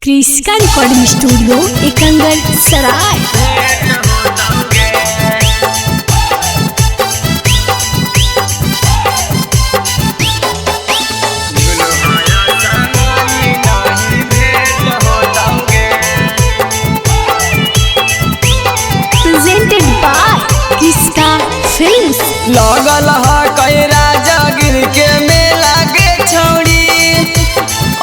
क्रिस्का recording studio Ekangar Sarai. Presented by Kriska films. लगल है कई राजगिर के मेला के छौड़ी,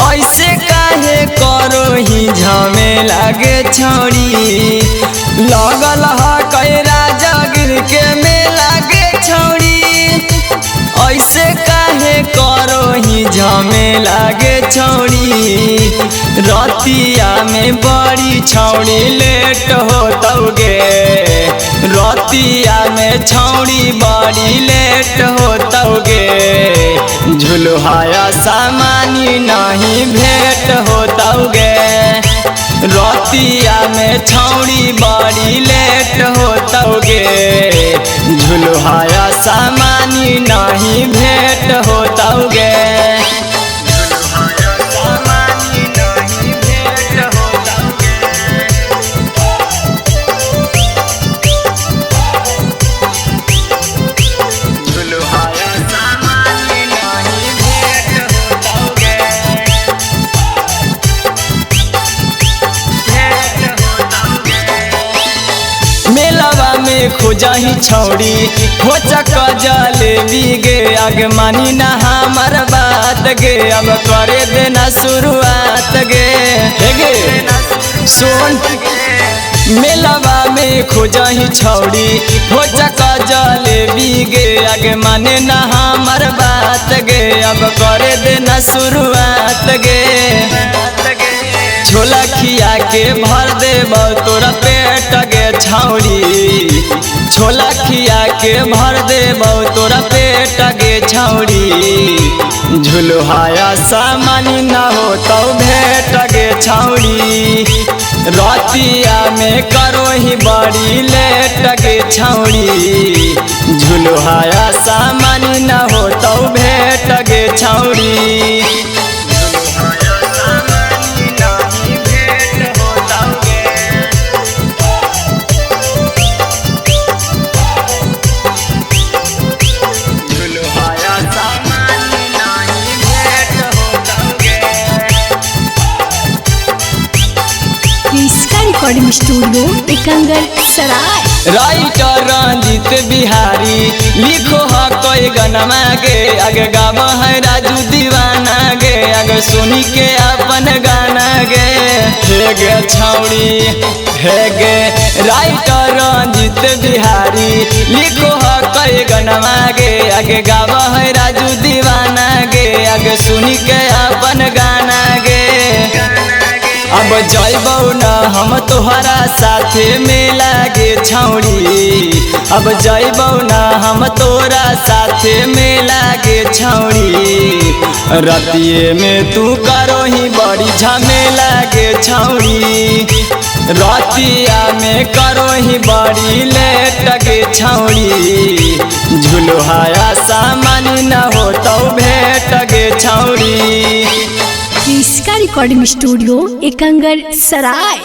ऐसे काहे करो ही झमेला के छौड़ी। लगल है कई राजगिर के मेला के छौड़ी, ऐसे काहे करो ही झमेला के छौड़ी। रतिया में बड़ी छौड़ी लेट होतौगे, रतिया में छौड़ी बड़ी लेट होतौगे। झुलुहाया सामानी नहीं भेंट होतौगे, रतिया में छौड़ी बड़ी लेट होतौगे। झुलुहाया सामानी नहीं भेंट होतौगे। मेलवा में खोजही छौड़ी हो चक जलेबी गे, आगे मानी ना हमार बात गे, अब करे देना शुरुआत गे। गे सुन, मेलवा में खोजही छौड़ी हो चक जलेबी गे, आगे माने ना हमार बात गे, अब करे देना शुरुआत गे। छोला खिया के भर देब तोरा पेट गे छौड़ी, छोला खिया के भर देब तोरा पेट गे छौड़ी। झुलुहाया सामानी न हो तो भेट गे छौड़ी, रतिया में करो ही बड़ी लेट गे छौड़ी। झुलुहाया सामानी न हो तो भेट गे छौड़ी। क्रिस्का रिकॉर्डिंग स्टूडियो एकंगर सराय। राइटर रंजीत बिहारी लिखो है कोई गनमा गे, आगे गाव है राजू दीवाना गे, आगे सुनी के अपन गाना गे। हे गे छौड़ी हे गे, राइटर रंजीत बिहारी लिखो है कोई गनमा गे, आगे गाव है राजू दीवाना गे, आगे सुनी के अपन गाना गे। अब जइबौ न हम तोहरा साथे मेला गे छौड़ी, अब जइबौ न हम तोरा साथे मेला गे छौड़ी। रतिये में तू करो ही बड़ी झमेला गे छौड़ी, रतिया में करो ही बड़ी लेट गे छौड़ी। झुलुहाया सामानी न हो तो भेंट गे छौड़ी। क्रिस्का रिकॉर्डिंग स्टूडियो एकंगर सराय।